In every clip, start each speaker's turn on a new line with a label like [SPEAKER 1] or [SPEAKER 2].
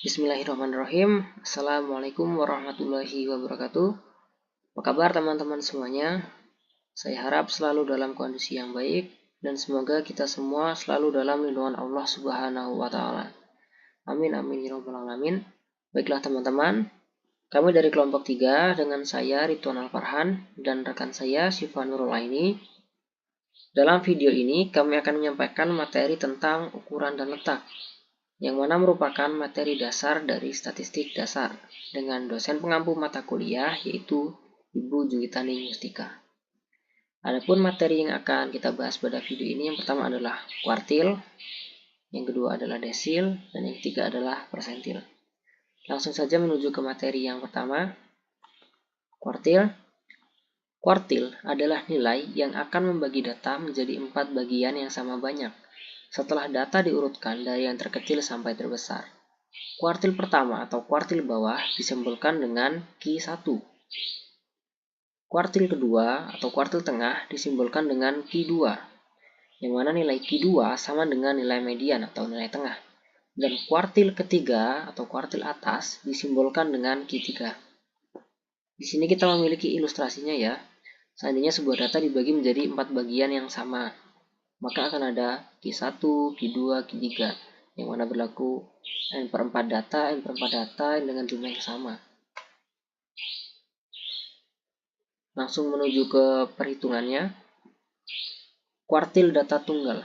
[SPEAKER 1] Bismillahirrahmanirrahim. Assalamualaikum warahmatullahi wabarakatuh. Apa kabar teman-teman semuanya? Saya harap selalu dalam kondisi yang baik dan semoga kita semua selalu dalam lindungan Allah Subhanahu wa taala. Amin amin ya rabbal alamin. Baiklah teman-teman, kami dari kelompok 3 dengan saya Ridwan Alfarhan dan rekan saya Syifa Nurul Aini. Dalam video ini kami akan menyampaikan materi tentang ukuran dan letak, yang mana merupakan materi dasar dari statistik dasar dengan dosen pengampu mata kuliah yaitu Ibu Juwitani Mustika. Adapun materi yang akan kita bahas pada video ini yang pertama adalah kuartil, yang kedua adalah desil, dan yang ketiga adalah persentil. Langsung saja menuju ke materi yang pertama, kuartil. Kuartil adalah nilai yang akan membagi data menjadi 4 bagian yang sama banyak setelah data diurutkan dari yang terkecil sampai terbesar. Kuartil pertama atau kuartil bawah disimbolkan dengan Q1. Kuartil kedua atau kuartil tengah disimbolkan dengan Q2, yang mana nilai Q2 sama dengan nilai median atau nilai tengah. Dan kuartil ketiga atau kuartil atas disimbolkan dengan Q3. Di sini kita memiliki ilustrasinya ya. Seandainya sebuah data dibagi menjadi 4 bagian yang sama, maka akan ada Q1, Q2, Q3, yang mana berlaku N per 4 data, N per 4 data dengan jumlah yang sama. Langsung menuju ke perhitungannya. Kuartil data tunggal.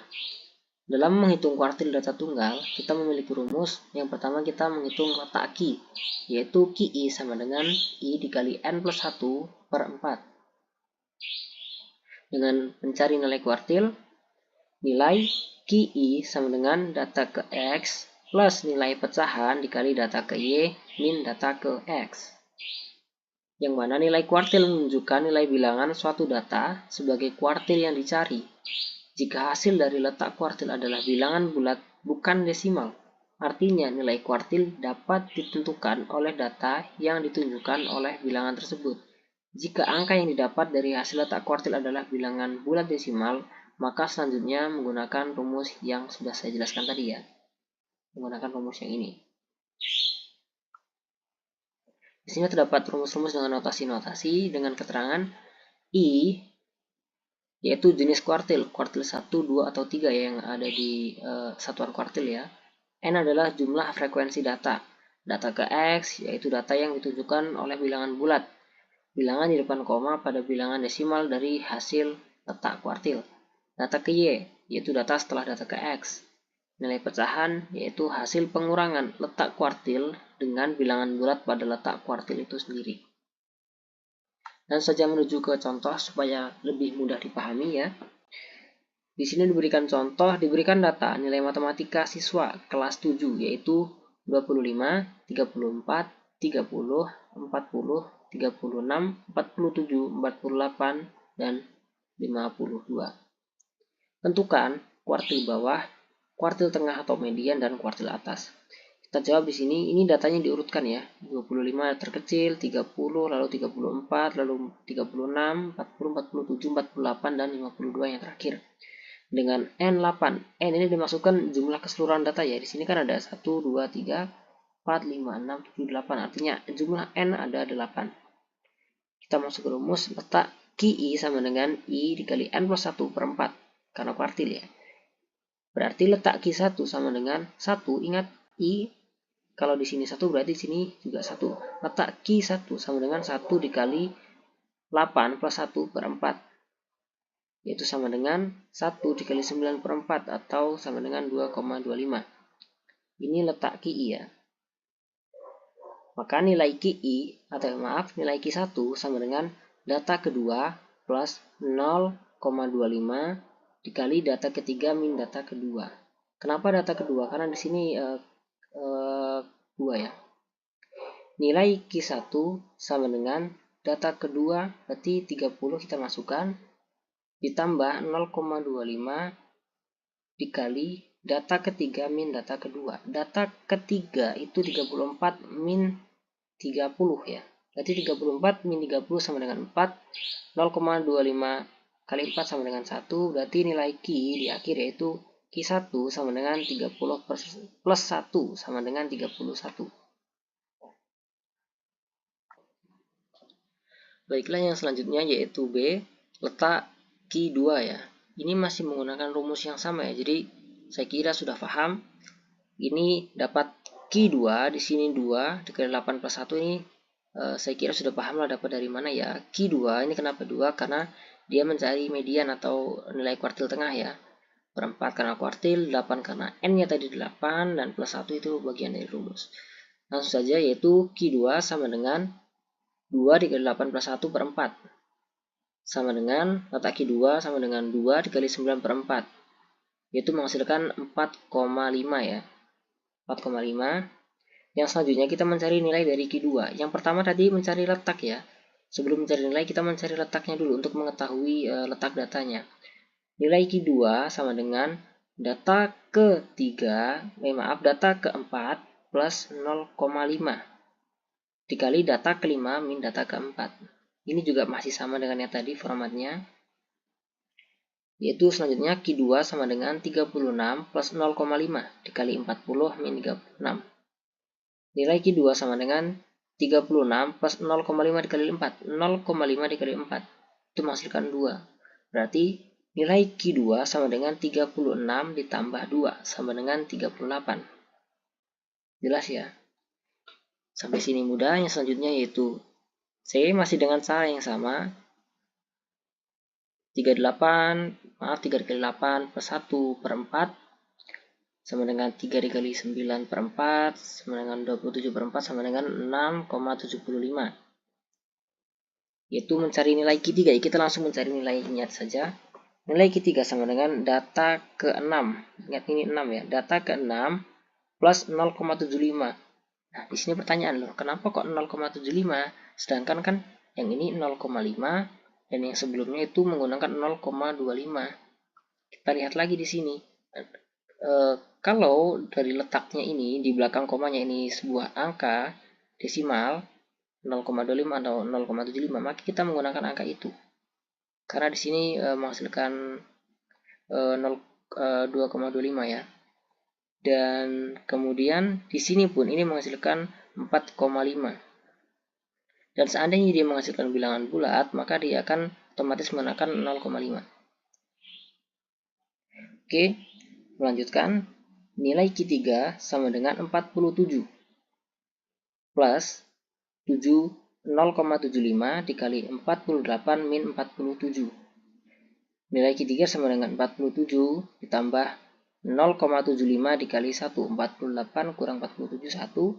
[SPEAKER 1] Dalam menghitung kuartil data tunggal, kita memiliki rumus. Yang pertama kita menghitung letak Q, yaitu QI sama dengan I dikali N plus 1 per 4. Dengan mencari nilai kuartil, nilai QI sama dengan data ke X plus nilai pecahan dikali data ke Y min data ke X. Yang mana nilai kuartil menunjukkan nilai bilangan suatu data sebagai kuartil yang dicari. Jika hasil dari letak kuartil adalah bilangan bulat bukan desimal, artinya nilai kuartil dapat ditentukan oleh data yang ditunjukkan oleh bilangan tersebut. Jika angka yang didapat dari hasil letak kuartil adalah bilangan bulat desimal, maka selanjutnya menggunakan rumus yang sudah saya jelaskan tadi ya. Menggunakan rumus yang ini. Di sini terdapat rumus-rumus dengan notasi-notasi dengan keterangan I, yaitu jenis kuartil 1, 2, atau 3 yang ada di satuan kuartil ya. N adalah jumlah frekuensi data. Data ke X, yaitu data yang ditunjukkan oleh bilangan bulat. Bilangan di depan koma pada bilangan desimal dari hasil letak kuartil. Data ke Y, yaitu data setelah data ke X. Nilai pecahan, yaitu hasil pengurangan letak kuartil dengan bilangan bulat pada letak kuartil itu sendiri. Dan saja menuju ke contoh supaya lebih mudah dipahami ya. Di sini diberikan contoh, diberikan data nilai matematika siswa kelas 7 yaitu 25, 34, 30, 40, 36, 47, 48, dan 52. Tentukan kuartil bawah, kuartil tengah atau median, dan kuartil atas. Kita jawab di sini, ini datanya diurutkan ya. 25 terkecil, 30, lalu 34, lalu 36, 40, 47, 48, dan 52 yang terakhir. Dengan N8. N ini dimasukkan jumlah keseluruhan data ya. Di sini kan ada 1, 2, 3, 4, 5, 6, 7, 8. Artinya jumlah N ada 8. Kita masuk ke rumus, letak QI sama dengan I dikali N plus 1 per 4. Karena kuartil ya. Berarti letak Q1 sama dengan 1. Ingat I, kalau di sini 1 berarti di sini juga 1. Letak Q1 sama dengan 1 dikali 8 plus 1 per 4. Yaitu sama dengan 1 dikali 9 per 4 atau sama dengan 2,25. Ini letak QI ya. Maka nilai QI atau maaf nilai Q1 sama dengan data kedua plus 0,25 dikali data ketiga min data kedua. Kenapa data kedua? Karena di sini 2 ya. Nilai Q1 sama dengan data kedua berarti 30 kita masukkan ditambah 0,25 dikali data ketiga min data kedua. Data ketiga itu 34 min 30 ya. Berarti 34 min 30 sama dengan 4. 0,25 kali 4 sama dengan 1. Berarti nilai Q di akhir yaitu Q1 sama dengan 30 plus 1 sama dengan 31. Baiklah, yang selanjutnya yaitu B, letak Q2 ya. Ini masih menggunakan rumus yang sama ya. Jadi saya kira sudah paham. Ini dapat Q2, di sini 2 dikali 8 plus 1 ini saya kira sudah paham lah dapat dari mana ya. Q2 ini kenapa 2? Karena dia mencari median atau nilai kuartil tengah ya. Per 4 karena kuartil, 8 karena N-nya tadi 8, dan plus 1 itu bagian dari rumus. Langsung saja, yaitu Q2 sama dengan 2 dikali 8 plus 1 per 4. Sama dengan, letak Q2 sama dengan 2 dikali 9 per 4. Yaitu menghasilkan 4,5 ya. 4,5. Yang selanjutnya kita mencari nilai dari Q2. Yang pertama tadi mencari letak ya. Sebelum mencari nilai, kita mencari letaknya dulu untuk mengetahui letak datanya. Nilai Q2 sama dengan data ketiga, data keempat plus 0,5 dikali data kelima min data keempat. Ini juga masih sama dengan yang tadi formatnya. Yaitu selanjutnya Q2 sama dengan 36 plus 0,5 dikali 40 min 36. Nilai Q2 sama dengan 36 plus 0,5 dikali 4. 0,5 dikali 4. Itu menghasilkan 2. Berarti nilai Q2 sama dengan 36 ditambah 2 sama dengan 38. Jelas ya? Sampai sini mudah. Yang selanjutnya yaitu C, masih dengan cara yang sama. 3 dikali 8 plus 1 per 4 sama dengan 3 dikali 9 per 4 sama dengan 27 per 4 sama dengan 6,75. Yaitu mencari nilai Q3. Kita langsung mencari nilainya saja. Nilai Q3 sama dengan data ke-6. Ingat ini 6 ya. Data ke-6 plus 0,75. Nah, di sini pertanyaan loh, kenapa kok 0,75? Sedangkan kan yang ini 0,5 dan yang sebelumnya itu menggunakan 0,25. Kita lihat lagi di sini. Kalau dari letaknya ini di belakang komanya ini sebuah angka desimal 0,25 atau 0,75, maka kita menggunakan angka itu. Karena di sini menghasilkan 2,25 ya. Dan kemudian di sini pun ini menghasilkan 4,5. Dan seandainya dia menghasilkan bilangan bulat, maka dia akan otomatis menggunakan 0,5. Oke, melanjutkan. Nilai Q3 sama dengan 47 plus 0,75 dikali 48 min 47. Nilai Q3 sama dengan 47 ditambah 0,75 dikali 1. 48 kurang 47, 1.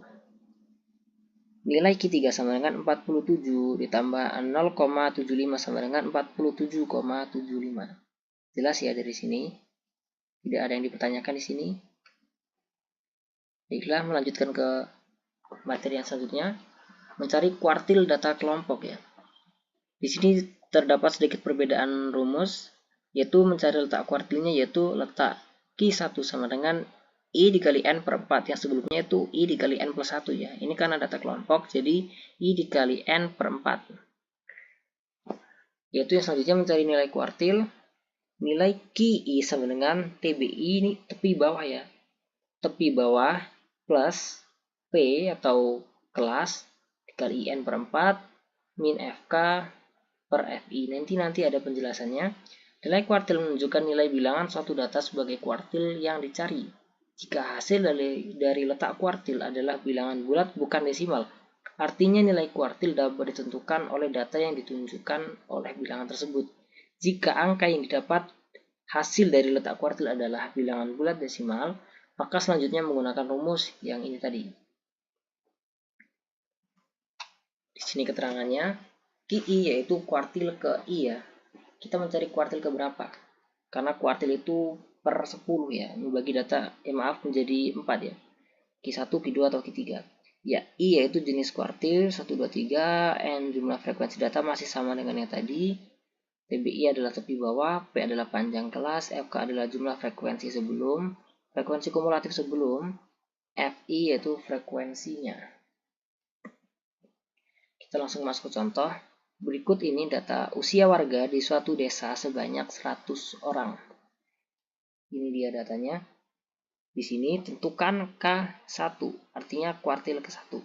[SPEAKER 1] Nilai Q3 sama dengan 47 ditambah 0,75 sama dengan 47,75. Jelas ya dari sini? Tidak ada yang dipertanyakan di sini. Baiklah, melanjutkan ke materi yang selanjutnya. Mencari kuartil data kelompok ya. Di sini terdapat sedikit perbedaan rumus, yaitu mencari letak kuartilnya, yaitu letak Q1 sama dengan I dikali N per 4. Yang sebelumnya itu I dikali N plus 1 ya. Ini karena data kelompok, jadi I dikali N per 4. Yaitu yang selanjutnya mencari nilai kuartil. Nilai QI sama dengan TBI, ini tepi bawah ya. Tepi bawah plus P atau kelas dikali IN per 4 min FK per FI. Nanti ada penjelasannya. Nilai kuartil menunjukkan nilai bilangan suatu data sebagai kuartil yang dicari. Jika hasil dari letak kuartil adalah bilangan bulat bukan desimal, artinya nilai kuartil dapat ditentukan oleh data yang ditunjukkan oleh bilangan tersebut. Jika angka yang didapat hasil dari letak kuartil adalah bilangan bulat desimal, maka selanjutnya menggunakan rumus yang ini tadi. Di sini keterangannya, QI yaitu kuartil ke I ya. Kita mencari kuartil ke berapa? Karena kuartil itu per 10 ya. Membagi data, menjadi 4 ya. Q1, Q2 atau Q3. Ya, I yaitu jenis kuartil 1, 2, 3, N jumlah frekuensi data masih sama dengan yang tadi. TBI adalah tepi bawah, P adalah panjang kelas, FK adalah jumlah frekuensi kumulatif sebelum, FI yaitu frekuensinya. Kita langsung masuk ke contoh. Berikut ini data usia warga di suatu desa sebanyak 100 orang. Ini dia datanya. Di sini tentukan K1, artinya kuartil ke-1.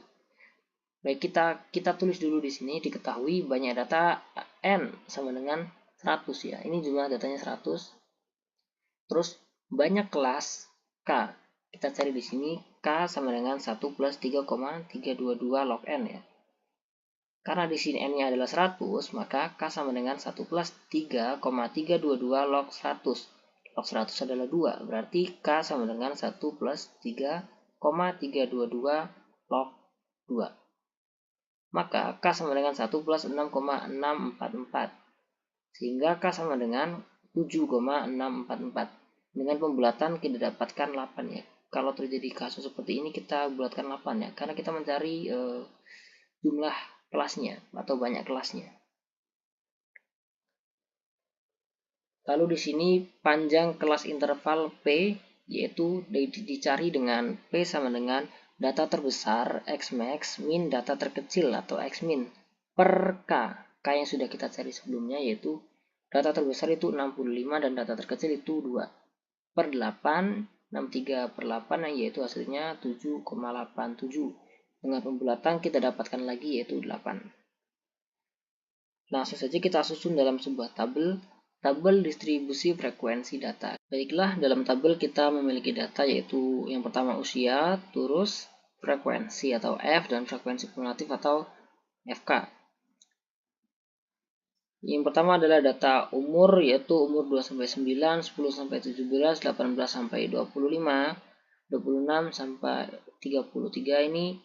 [SPEAKER 1] Baik, kita tulis dulu di sini, diketahui banyak data N sama dengan 100 ya. Ini jumlah datanya 100. Terus banyak kelas K. Kita cari di sini K sama dengan 1 plus 3,322 log N ya. Karena di sini N-nya adalah 100, maka K sama dengan 1 plus 3,322 log 100. Log 100 adalah 2, berarti K sama dengan 1 plus 3,322 log 2. Maka K sama dengan 1 plus 6,644. Sehingga K sama dengan 7,644. Dengan pembulatan kita dapatkan 8 ya. Kalau terjadi kasus seperti ini kita bulatkan 8 ya. Karena kita mencari jumlah kelasnya atau banyak kelasnya. Lalu di sini panjang kelas interval P yaitu dicari dengan P sama dengan data terbesar X max min data terkecil atau X min per K. K yang sudah kita cari sebelumnya yaitu data terbesar itu 65 dan data terkecil itu 2 per 8, 63 per 8 yaitu hasilnya 7,87. Dengan pembulatan kita dapatkan lagi yaitu 8. Langsung saja kita susun dalam sebuah tabel distribusi frekuensi data. Baiklah, dalam tabel kita memiliki data yaitu yang pertama usia, terus frekuensi atau F, dan frekuensi kumulatif atau FK. Yang pertama adalah data umur yaitu umur 2-9, 10-17, 18-25, 26 sampai 33 ini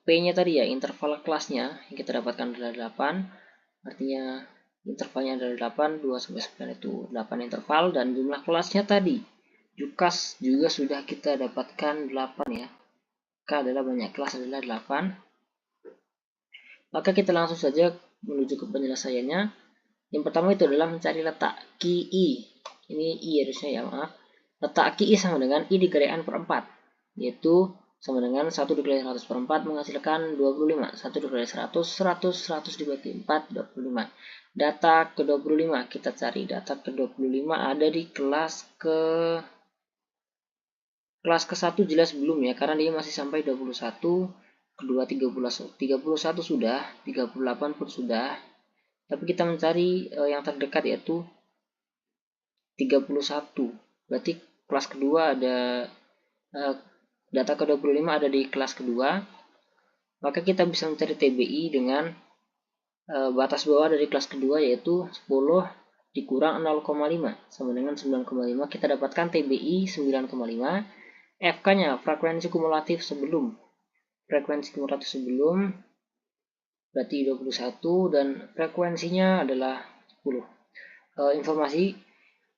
[SPEAKER 1] P-nya tadi ya, interval kelasnya yang kita dapatkan adalah 8. Artinya intervalnya adalah 8, 2-9 itu 8 interval, dan jumlah kelasnya tadi JUKAS juga sudah kita dapatkan 8 ya. K adalah banyak kelas adalah 8. Maka kita langsung saja menuju ke penyelesaiannya. Yang pertama itu adalah mencari letak QI. Ini I harusnya ya, maaf. Letak QI sama dengan I dikali N per 4, yaitu sama dengan 1 dikali 100 per 4 menghasilkan 25. 1 dikali 100, 100 dibagi 4, 25. Data ke-25, kita cari data ke-25 ada di kelas ke-1 jelas belum ya, karena dia masih sampai 21, kedua 31 sudah, 38 pun sudah. Tapi kita mencari yang terdekat yaitu 31. Berarti kelas kedua ada data ke-25 ada di kelas kedua. Maka kita bisa mencari TBI dengan batas bawah dari kelas kedua yaitu 10 dikurang 0,5 sama dengan 9,5. Kita dapatkan TBI 9,5. FK-nya frekuensi kumulatif sebelum. Frekuensi kumulatif sebelum berarti 21 dan frekuensinya adalah 10.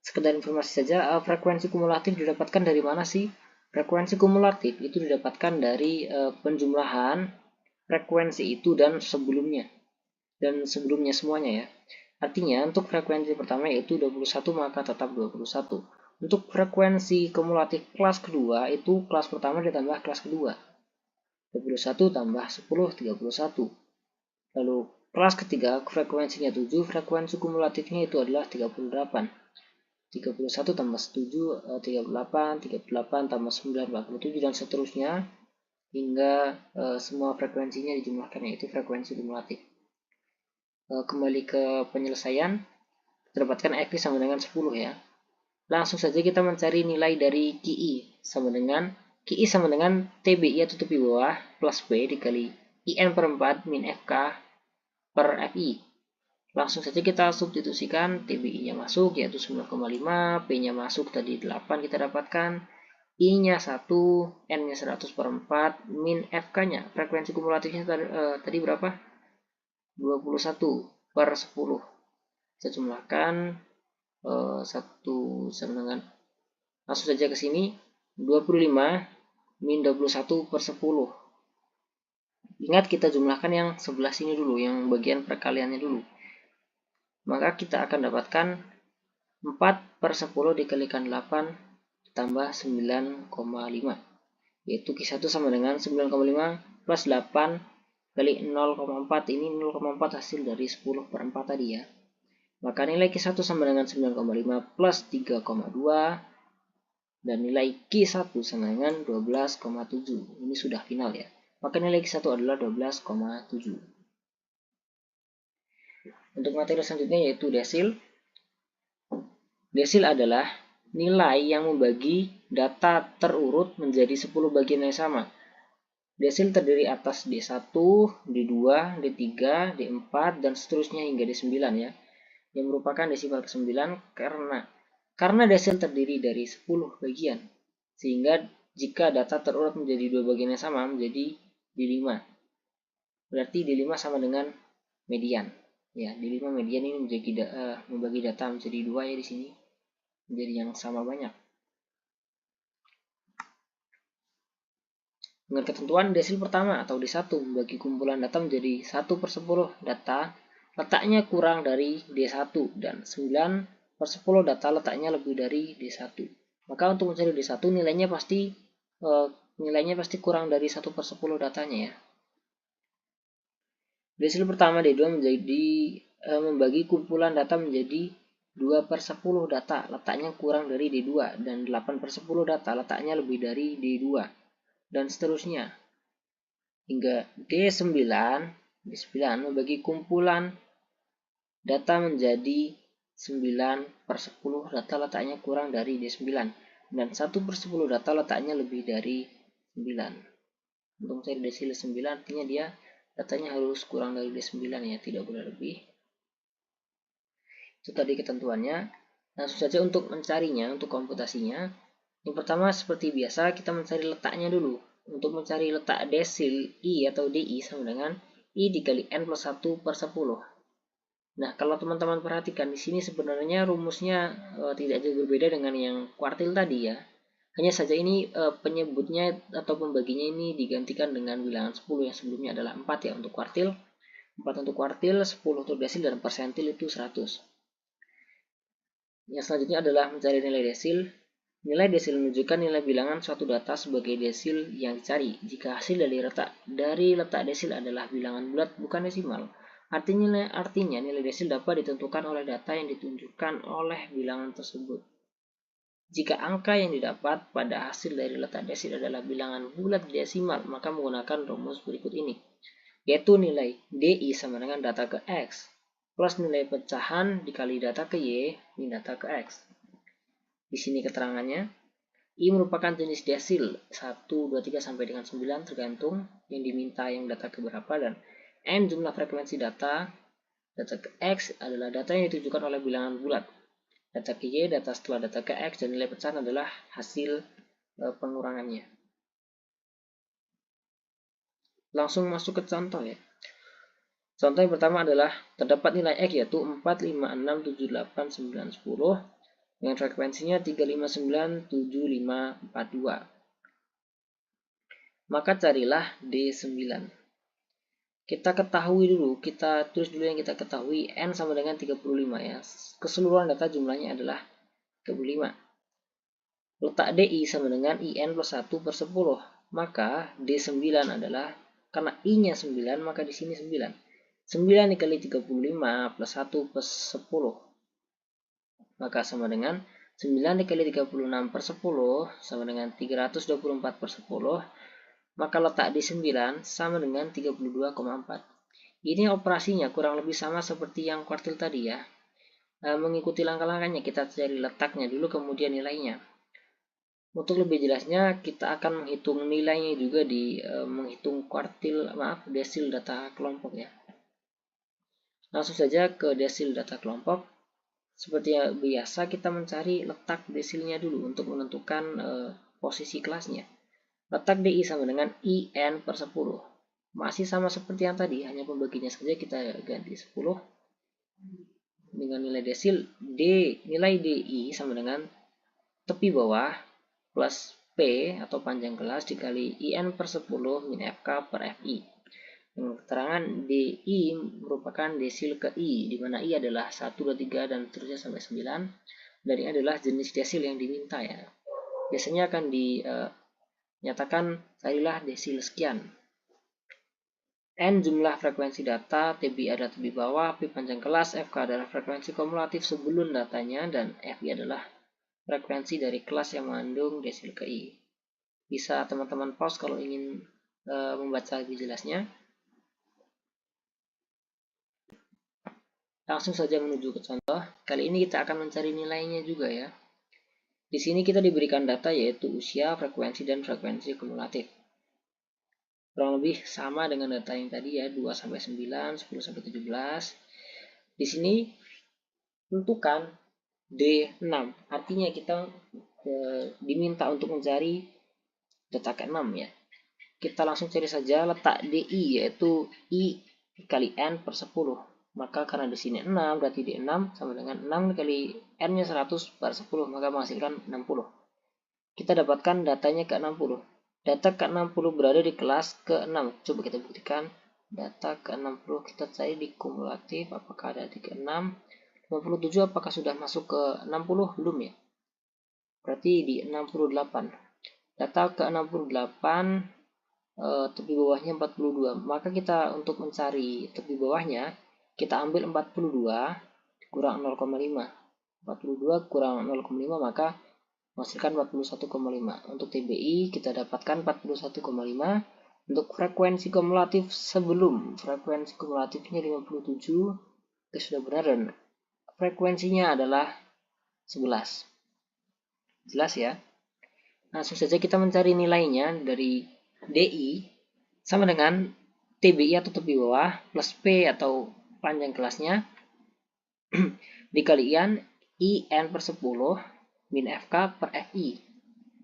[SPEAKER 1] Sekedar informasi saja, frekuensi kumulatif didapatkan dari mana sih? Frekuensi kumulatif itu didapatkan dari penjumlahan frekuensi itu dan sebelumnya semuanya ya. Artinya untuk frekuensi pertama yaitu 21 maka tetap 21. Untuk frekuensi kumulatif kelas kedua itu kelas pertama ditambah kelas kedua. 21 tambah 10, 31. Lalu kelas ketiga frekuensinya 7, frekuensi kumulatifnya itu adalah 38. 31 tambah 7, 38, 38 tambah 9, 47, dan seterusnya hingga semua frekuensinya dijumlahkan, yaitu frekuensi kumulatif. Kembali ke penyelesaian, terdapatkan X sama dengan 10 ya. Langsung saja kita mencari nilai dari QI sama dengan TBI atau tepi bawah plus P dikali IN per 4 min FK per FI. Langsung saja kita substitusikan, TBI-nya masuk yaitu 9,5, P-nya masuk tadi 8 kita dapatkan, I-nya 1, N-nya 100 per 4, min FK-nya, frekuensi kumulatifnya tadi berapa? 21 per 10. Kita jumlahkan 1 sama dengan, langsung saja ke sini, 25 min 21 per 10. Ingat kita jumlahkan yang sebelah sini dulu, yang bagian perkaliannya dulu. Maka kita akan dapatkan 4 per 10 dikalikan 8 tambah 9,5. Yaitu Q1 sama dengan 9,5 plus 8 kali 0,4. Ini 0,4 hasil dari 10 per 4 tadi ya. Maka nilai Q1 sama dengan 9,5 plus 3,2 dan nilai Q1 sama dengan 12,7. Ini sudah final ya. Maka nilai Q1 adalah 12,7. Untuk materi selanjutnya yaitu desil. Desil adalah nilai yang membagi data terurut menjadi 10 bagian yang sama. Desil terdiri atas D1, D2, D3, D4, dan seterusnya hingga D9 ya, yang merupakan desimal ke-9 karena desil terdiri dari 10 bagian, sehingga jika data terurut menjadi 2 bagian yang sama menjadi D5. Berarti D5 sama dengan median. Ya, D5 median ini membagi data menjadi 2 ya di sini, menjadi yang sama banyak. Dengan ketentuan desil pertama atau D1 membagi kumpulan data menjadi 1/10 data letaknya kurang dari D1 dan 9/10 data letaknya lebih dari D1. Maka untuk mencari D1 nilainya pasti kurang dari 1/10 datanya ya. Desil pertama D2 membagi kumpulan data menjadi 2/10 data letaknya kurang dari D2 dan 8/10 data letaknya lebih dari D2. Dan seterusnya hingga D9 membagi kumpulan data menjadi 9/10 data letaknya kurang dari D9 dan 1/10 data letaknya lebih dari 9. Untuk mencari desil 9 artinya dia datanya harus kurang dari D9 ya, tidak boleh lebih. Itu tadi ketentuannya. Langsung saja untuk mencarinya, untuk komputasinya. Yang pertama seperti biasa kita mencari letaknya dulu. Untuk mencari letak desil I atau DI sama dengan I dikali N plus 1/10. Nah, kalau teman-teman perhatikan di sini sebenarnya rumusnya tidak jauh berbeda dengan yang kuartil tadi ya. Hanya saja ini penyebutnya atau pembaginya ini digantikan dengan bilangan 10 yang sebelumnya adalah 4 ya untuk kuartil. 4 untuk kuartil, 10 untuk desil, dan persentil itu 100. Yang selanjutnya adalah mencari nilai desil. Nilai desil menunjukkan nilai bilangan suatu data sebagai desil yang dicari. Jika hasil dari letak desil adalah bilangan bulat bukan desimal, artinya nilai desil dapat ditentukan oleh data yang ditunjukkan oleh bilangan tersebut. Jika angka yang didapat pada hasil dari letak desil adalah bilangan bulat desimal, maka menggunakan rumus berikut ini, yaitu nilai DI sama dengan data ke X plus nilai pecahan dikali data ke Y ini data ke X. Di sini keterangannya, I merupakan jenis desil 1, 2, 3 sampai dengan 9 tergantung yang diminta yang data keberapa, dan N jumlah frekuensi data ke X adalah data yang ditujukan oleh bilangan bulat. Data ke Y, data setelah data ke X, dan nilai pecahan adalah hasil pengurangannya. Langsung masuk ke contoh ya. Contoh yang pertama adalah terdapat nilai X yaitu 4, 5, 6, 7, 8, 9, 10 dengan frekuensinya 3597542. Maka carilah D9. Kita tulis dulu yang kita ketahui. N sama dengan 35 ya. Keseluruhan data jumlahnya adalah 35. Letak DI sama dengan IN plus 1/10. Maka D9 adalah, karena I-nya 9, maka di sini 9. 9 dikali 35 plus 1/10. Maka sama dengan 9 dikali 36/10 sama dengan 324/10. Maka letak D9 sama dengan 32,4. Ini operasinya kurang lebih sama seperti yang kuartil tadi ya. Mengikuti langkah-langkahnya, kita cari letaknya dulu kemudian nilainya. Untuk lebih jelasnya kita akan menghitung nilainya juga di menghitung desil data kelompok ya. Langsung saja ke desil data kelompok. Seperti biasa kita mencari letak desilnya dulu untuk menentukan posisi kelasnya. Letak DI sama dengan IN/10. Masih sama seperti yang tadi, hanya pembaginya saja kita ganti 10. Dengan nilai desil nilai DI sama dengan tepi bawah plus P atau panjang kelas dikali IN/10 min FK per FI. Dengan keterangan DI merupakan desil ke I, di mana I adalah 1, 2, 3, dan seterusnya sampai 9. Dan ini adalah jenis desil yang diminta ya. Biasanya akan dinyatakan carilah desil sekian. N jumlah frekuensi data, TBI adalah tepi bawah, P panjang kelas, FK adalah frekuensi kumulatif sebelum datanya, dan FI adalah frekuensi dari kelas yang mengandung desil ke I. Bisa teman-teman pause kalau ingin membaca lebih jelasnya. Langsung saja menuju ke contoh. Kali ini kita akan mencari nilainya juga ya. Di sini kita diberikan data yaitu usia, frekuensi, dan frekuensi kumulatif. Kurang lebih sama dengan data yang tadi ya, 2 sampai 9, 10 sampai 17. Di sini tentukan D6. Artinya kita diminta untuk mencari data ke-6 ya. Kita langsung cari saja letak DI yaitu I dikali N per 10. Maka karena di sini 6 berarti D6 sama dengan 6 dikali N-nya 100 per 10, maka menghasilkan 60. Kita dapatkan datanya ke-60. Data ke-60 berada di kelas ke-6. Coba kita buktikan. Data ke-60 kita cari di kumulatif, apakah ada di ke-6. 57 apakah sudah masuk ke 60? Belum ya. Berarti di 68. Data ke-68 tepi bawahnya 42. Maka kita untuk mencari tepi bawahnya, kita ambil 42 kurang 0,5. 42 kurang 0,5 maka menghasilkan 41,5. Untuk TBI kita dapatkan 41,5. Untuk frekuensi kumulatif sebelum frekuensi kumulatifnya 57 itu sudah benar dan frekuensinya adalah 11. Jelas ya? Langsung saja kita mencari nilainya dari DI sama dengan TBI atau tepi bawah plus P atau panjang kelasnya dikalikan IN per 10 min FK per FI.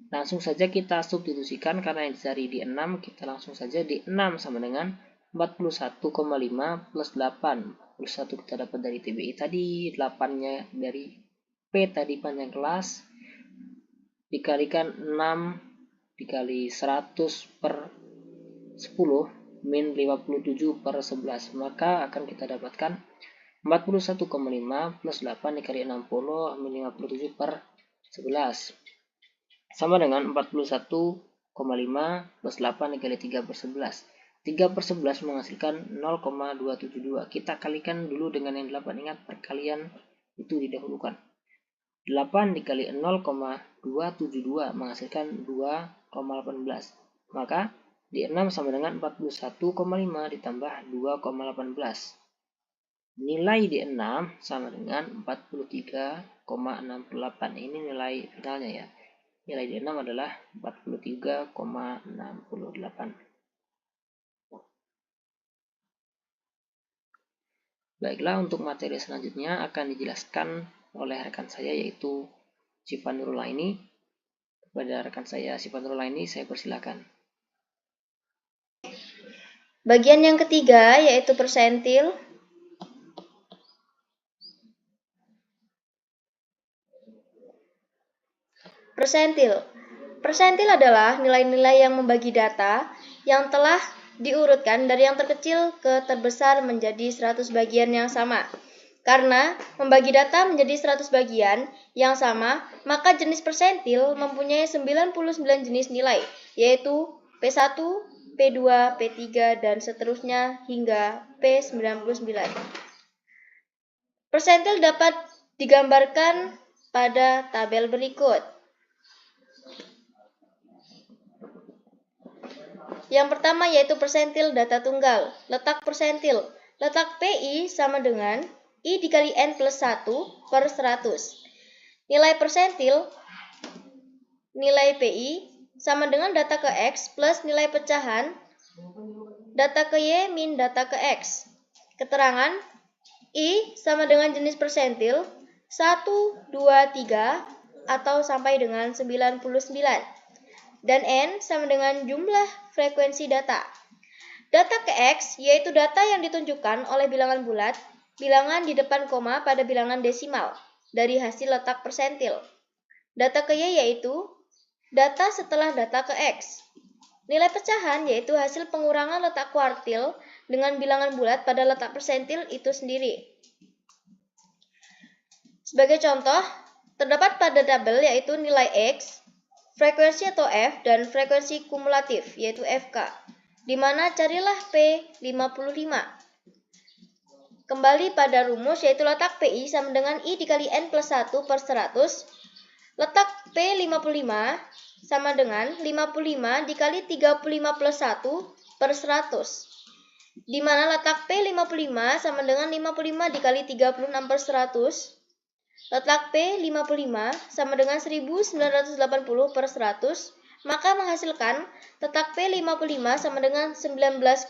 [SPEAKER 1] Langsung saja kita substitusikan karena yang dicari di 6, kita langsung saja di 6 sama dengan 41,5 plus 8. 41 kita dapat dari TBI tadi, 8-nya dari P tadi panjang kelas, dikalikan 6 dikali 100 per 10 min 57 per 11, maka akan kita dapatkan 41,5 plus 8 dikali 60 min 57 per 11 sama dengan 41,5 plus 8 dikali 3 per 11. 3 per 11 menghasilkan 0,272. Kita kalikan dulu dengan yang 8. Ingat, perkalian itu didahulukan. 8 dikali 0,272 menghasilkan 2,18. Maka di 6 sama dengan 41,5 ditambah 2,18. Nilai di 6 sama dengan 43,68. Ini nilai finalnya ya. Nilai di 6 adalah 43,68. Baiklah, untuk materi selanjutnya akan dijelaskan oleh rekan saya yaitu Syifa Nurulaini. Kepada rekan saya Syifa Nurulaini, saya persilakan.
[SPEAKER 2] Bagian yang ketiga yaitu persentil. Persentil adalah nilai-nilai yang membagi data yang telah diurutkan dari yang terkecil ke terbesar menjadi 100 bagian yang sama. Karena membagi data menjadi 100 bagian yang sama, maka jenis persentil mempunyai 99 jenis nilai, yaitu P1, P2, P3, dan seterusnya hingga P99. Persentil dapat digambarkan pada tabel berikut. Yang pertama yaitu persentil data tunggal. Letak persentil. Letak PI sama dengan I dikali N plus 1 per 100. Nilai persentil, nilai PI sama dengan data ke X plus nilai pecahan data ke Y min data ke X. Keterangan I sama dengan jenis persentil 1, 2, 3 atau sampai dengan 99. Dan N sama dengan jumlah frekuensi data. Data ke X yaitu data yang ditunjukkan oleh bilangan bulat, bilangan di depan koma pada bilangan desimal dari hasil letak persentil. Data ke Y yaitu data setelah data ke X. Nilai pecahan yaitu hasil pengurangan letak kuartil dengan bilangan bulat pada letak persentil itu sendiri. Sebagai contoh, terdapat pada tabel yaitu nilai X, frekuensi atau F, dan frekuensi kumulatif yaitu FK, di mana carilah P55. Kembali pada rumus yaitu letak PI sama dengan I dikali N plus 1 per 100, Letak P55 sama dengan 55 dikali 35 plus 1 per 100. Di mana letak P55 sama dengan 55 dikali 36 per 100. Letak P55 sama dengan 1980 per 100. Maka menghasilkan letak P55 sama dengan 19,8.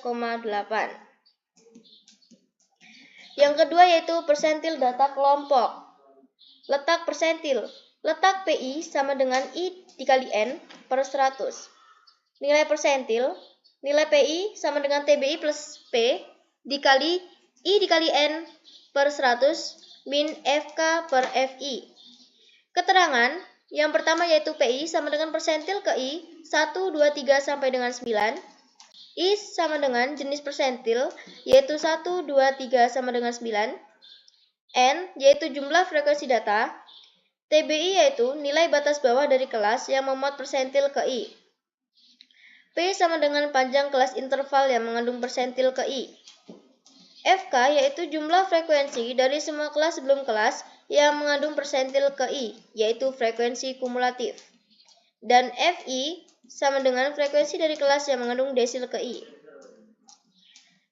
[SPEAKER 2] Yang kedua yaitu persentil data kelompok. Letak persentil. Letak PI sama dengan I dikali N per 100. Nilai persentil. Nilai PI sama dengan TBI plus P dikali I dikali N per 100 min FK per FI. Keterangan yang pertama yaitu PI sama dengan persentil ke I 1, 2, 3 sampai dengan 9. I sama dengan jenis persentil yaitu 1, 2, 3 sama dengan 9. N yaitu jumlah frekuensi data. TBI yaitu nilai batas bawah dari kelas yang memuat persentil ke I. P sama dengan panjang kelas interval yang mengandung persentil ke I. FK yaitu jumlah frekuensi dari semua kelas sebelum kelas yang mengandung persentil ke I, yaitu frekuensi kumulatif. Dan FI sama dengan frekuensi dari kelas yang mengandung desil ke I.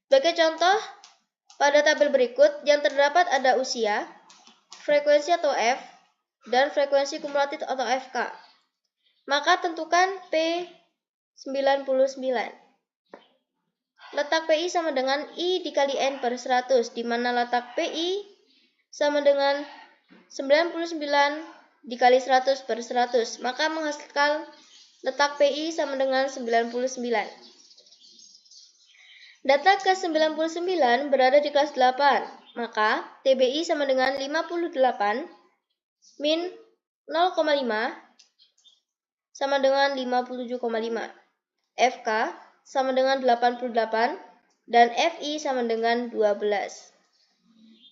[SPEAKER 2] Sebagai contoh, pada tabel berikut yang terdapat ada usia, frekuensi atau F, dan frekuensi kumulatif atau FK. Maka tentukan P99. Letak PI sama dengan I dikali N per 100, di mana letak PI sama dengan 99 dikali 100 per 100. Maka menghasilkan letak PI sama dengan 99. Data ke-99 berada di kelas 8, maka TBI sama dengan 58 min 0,5 sama dengan 57,5. FK sama dengan 88 dan FI sama dengan 12.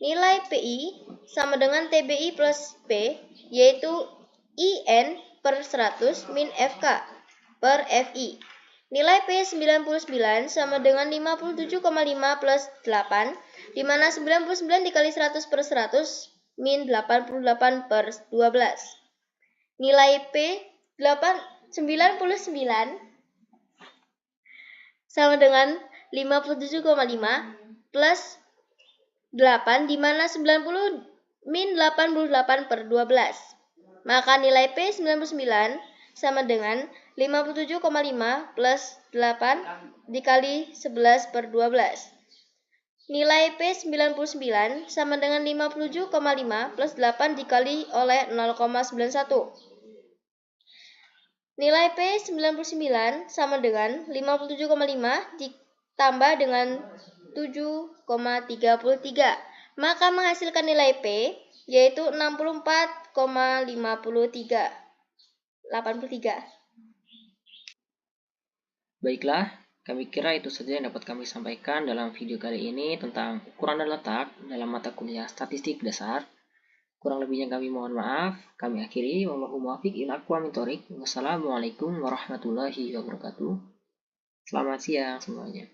[SPEAKER 2] Nilai PI sama dengan TBI plus P, yaitu IN per 100 min FK per FI. Nilai P99 sama dengan 57,5 plus 8, di mana 99 dikali 100 per 100 min 88 per 12. Nilai P99 sama dengan 57,5 plus 8, di mana 90 min 88 per 12. Maka nilai P99 sama dengan 57,5 plus 8 dikali 11 per 12. Nilai P99 sama dengan 57,5 plus 8 dikali oleh 0,91. Nilai P99 sama dengan 57,5 ditambah dengan 7,33. Maka menghasilkan nilai P yaitu 64,83.
[SPEAKER 1] Baiklah, kami kira itu saja yang dapat kami sampaikan dalam video kali ini tentang ukuran dan letak dalam mata kuliah statistik dasar. Kurang lebihnya kami mohon maaf. Kami akhiri. Wallahu muwaffiq ila aqwamit thoriq. Wassalamualaikum warahmatullahi wabarakatuh. Selamat siang semuanya.